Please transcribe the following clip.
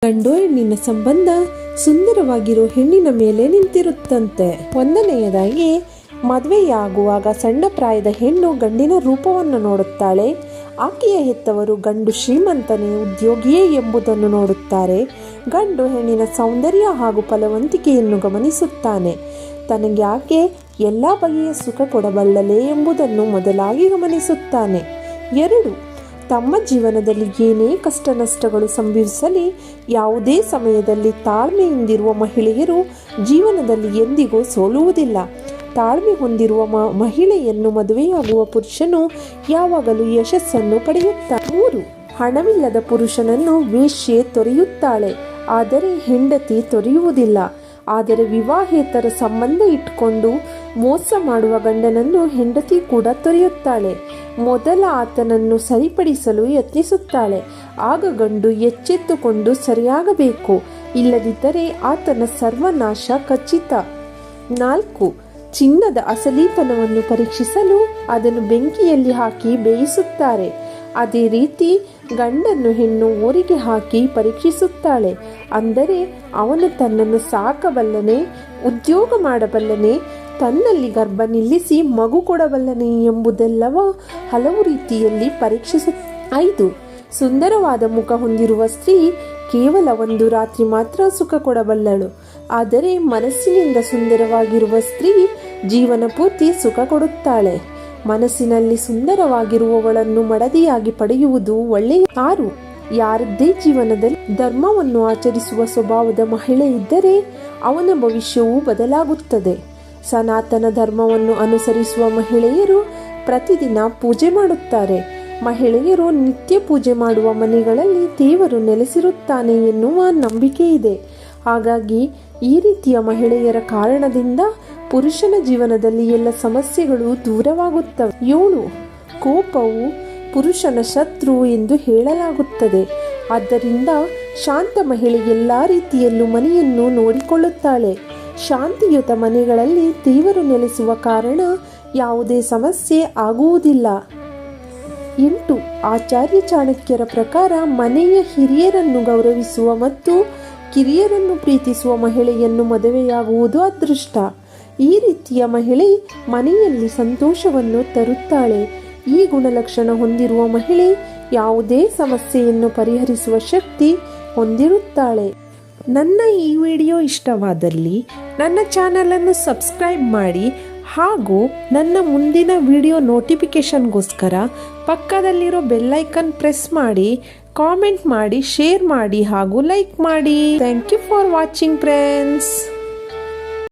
ಗಂಡು ಹೆಣ್ಣಿನ ಸಂಬಂಧ ಸುಂದರವಾಗಿರೋ ಹೆಣ್ಣಿನ ಮೇಲೆ ನಿಂತಿರುತ್ತಂತೆ. ಒಂದನೆಯದಾಗಿ, ಮದುವೆಯಾಗುವಾಗ ಸಣ್ಣ ಪ್ರಾಯದ ಹೆಣ್ಣು ಗಂಡಿನ ರೂಪವನ್ನು ನೋಡುತ್ತಾಳೆ. ಆಕೆಯ ಹೆತ್ತವರು ಗಂಡು ಶ್ರೀಮಂತನೇ, ಉದ್ಯೋಗಿಯೇ ಎಂಬುದನ್ನು ನೋಡುತ್ತಾರೆ. ಗಂಡು ಹೆಣ್ಣಿನ ಸೌಂದರ್ಯ ಹಾಗೂ ಫಲವಂತಿಕೆಯನ್ನು ಗಮನಿಸುತ್ತಾನೆ. ತನಗೆ ಆಕೆ ಎಲ್ಲ ಬಗೆಯ ಸುಖ ಕೊಡಬಲ್ಲಳೆ ಎಂಬುದನ್ನು ಮೊದಲಾಗಿ ಗಮನಿಸುತ್ತಾನೆ. 2, ತಮ್ಮ ಜೀವನದಲ್ಲಿ ಏನೇ ಕಷ್ಟ ನಷ್ಟಗಳು ಸಂಭವಿಸಲಿ ಯಾವುದೇ ಸಮಯದಲ್ಲಿ ತಾಳ್ಮೆಯಿಂದಿರುವ ಮಹಿಳೆಯರು ಜೀವನದಲ್ಲಿ ಎಂದಿಗೂ ಸೋಲುವುದಿಲ್ಲ. ತಾಳ್ಮೆ ಹೊಂದಿರುವ ಮಹಿಳೆಯನ್ನು ಮದುವೆಯಾಗುವ ಪುರುಷನು ಯಾವಾಗಲೂ ಯಶಸ್ಸನ್ನು ಪಡೆಯುತ್ತಾನೆ. 3, ಹಣವಿಲ್ಲದ ಪುರುಷನನ್ನು ವೇಶ್ಯೆ ತೊರೆಯುತ್ತಾಳೆ, ಆದರೆ ಹೆಂಡತಿ ತೊರೆಯುವುದಿಲ್ಲ. ಆದರೆ ವಿವಾಹೇತರ ಸಂಬಂಧ ಇಟ್ಟುಕೊಂಡು ಮೋಸ ಮಾಡುವ ಗಂಡನನ್ನು ಹೆಂಡತಿ ಕೂಡ ತೊರೆಯುತ್ತಾಳೆ. ಮೊದಲ ಆತನನ್ನು ಸರಿಪಡಿಸಲು ಯತ್ನಿಸುತ್ತಾಳೆ. ಆಗ ಗಂಡು ಎಚ್ಚೆತ್ತುಕೊಂಡು ಸರಿಯಾಗಬೇಕು, ಇಲ್ಲದಿದ್ದರೆ ಆತನ ಸರ್ವನಾಶ ಖಚಿತ. 4, ಚಿನ್ನದ ಅಸಲೀತನವನ್ನು ಪರೀಕ್ಷಿಸಲು ಅದನ್ನು ಬೆಂಕಿಯಲ್ಲಿ ಹಾಕಿ ಬೇಯಿಸುತ್ತಾರೆ. ಅದೇ ರೀತಿ ಗಂಡನ್ನು ಹೆಣ್ಣು ಊರಿಗೆ ಹಾಕಿ ಪರೀಕ್ಷಿಸುತ್ತಾಳೆ. ಅಂದರೆ ಅವನು ತನ್ನನ್ನು ಸಾಕಬಲ್ಲನೆ, ಉದ್ಯೋಗ ಮಾಡಬಲ್ಲನೆ, ತನ್ನಲ್ಲಿ ಗರ್ಭ ನಿಲ್ಲಿಸಿ ಮಗು ಕೊಡಬಲ್ಲನೆ ಎಂಬುದೆಲ್ಲವ ಹಲವು ರೀತಿಯಲ್ಲಿ ಪರೀಕ್ಷಿಸು. 5, ಸುಂದರವಾದ ಮುಖ ಹೊಂದಿರುವ ಸ್ತ್ರೀ ಕೇವಲ ಒಂದು ರಾತ್ರಿ ಮಾತ್ರ ಸುಖ ಕೊಡಬಲ್ಲಳು. ಆದರೆ ಮನಸ್ಸಿನಿಂದ ಸುಂದರವಾಗಿರುವ ಸ್ತ್ರೀ ಜೀವನ ಪೂರ್ತಿ ಸುಖ ಕೊಡುತ್ತಾಳೆ. ಮನಸ್ಸಿನಲ್ಲಿ ಸುಂದರವಾಗಿರುವವಳನ್ನು ಮಡದಿಯಾಗಿ ಪಡೆಯುವುದು ಒಳ್ಳೆಯ. 6, ಯಾರದ್ದೇ ಜೀವನದಲ್ಲಿ ಧರ್ಮವನ್ನು ಆಚರಿಸುವ ಸ್ವಭಾವದ ಮಹಿಳೆ ಇದ್ದರೆ ಅವನ ಭವಿಷ್ಯವು ಬದಲಾಗುತ್ತದೆ. ಸನಾತನ ಧರ್ಮವನ್ನು ಅನುಸರಿಸುವ ಮಹಿಳೆಯರು ಪ್ರತಿದಿನ ಪೂಜೆ ಮಾಡುತ್ತಾರೆ. ಮಹಿಳೆಯರು ನಿತ್ಯ ಪೂಜೆ ಮಾಡುವ ಮನೆಗಳಲ್ಲಿ ದೇವರು ನೆಲೆಸಿರುತ್ತಾನೆ ಎನ್ನುವ ನಂಬಿಕೆ ಇದೆ. ಹಾಗಾಗಿ ಈ ರೀತಿಯ ಮಹಿಳೆಯರ ಕಾರಣದಿಂದ ಪುರುಷನ ಜೀವನದಲ್ಲಿ ಎಲ್ಲ ಸಮಸ್ಯೆಗಳು ದೂರವಾಗುತ್ತವೆ. 7, ಕೋಪವು ಪುರುಷನ ಶತ್ರು ಎಂದು ಹೇಳಲಾಗುತ್ತದೆ. ಆದ್ದರಿಂದ ಶಾಂತ ಮಹಿಳೆ ಎಲ್ಲ ರೀತಿಯಲ್ಲೂ ಮನೆಯನ್ನು ನೋಡಿಕೊಳ್ಳುತ್ತಾಳೆ. ಶಾಂತಿಯುತ ಮನೆಗಳಲ್ಲಿ ದೇವರು ನೆಲೆಸುವ ಕಾರಣ ಯಾವುದೇ ಸಮಸ್ಯೆ ಆಗುವುದಿಲ್ಲ. 8, ಆಚಾರ್ಯ ಚಾಣಕ್ಯರ ಪ್ರಕಾರ ಮನೆಯ ಹಿರಿಯರನ್ನು ಗೌರವಿಸುವ ಮತ್ತು ಕಿರಿಯರನ್ನು ಪ್ರೀತಿಸುವ ಮಹಿಳೆಯನ್ನು ಮದುವೆಯಾಗುವುದು ಅದೃಷ್ಟ. ಈ ರೀತಿಯ ಮಹಿಳೆ ಮನೆಯಲ್ಲಿ ಸಂತೋಷವನ್ನು ತರುತ್ತಾಳೆ. ಈ ಗುಣಲಕ್ಷಣ ಹೊಂದಿರುವ ಮಹಿಳೆ ಯಾವುದೇ ಸಮಸ್ಯೆಯನ್ನು ಪರಿಹರಿಸುವ ಶಕ್ತಿ ಹೊಂದಿರುತ್ತಾಳೆ. ನನ್ನ ಈ ವಿಡಿಯೋ ಇಷ್ಟವಾದಲ್ಲಿ ನನ್ನ ಚಾನಲನ್ನು ಸಬ್ಸ್ಕ್ರೈಬ್ ಮಾಡಿ ಹಾಗೂ ನನ್ನ ಮುಂದಿನ ವಿಡಿಯೋ ನೋಟಿಫಿಕೇಷನ್ಗೋಸ್ಕರ ಪಕ್ಕದಲ್ಲಿರೋ ಬೆಲ್ಲೈಕನ್ ಪ್ರೆಸ್ ಮಾಡಿ, ಕಾಮೆಂಟ್ ಮಾಡಿ, ಶೇರ್ ಮಾಡಿ ಹಾಗೂ ಲೈಕ್ ಮಾಡಿ. Thank you for watching friends.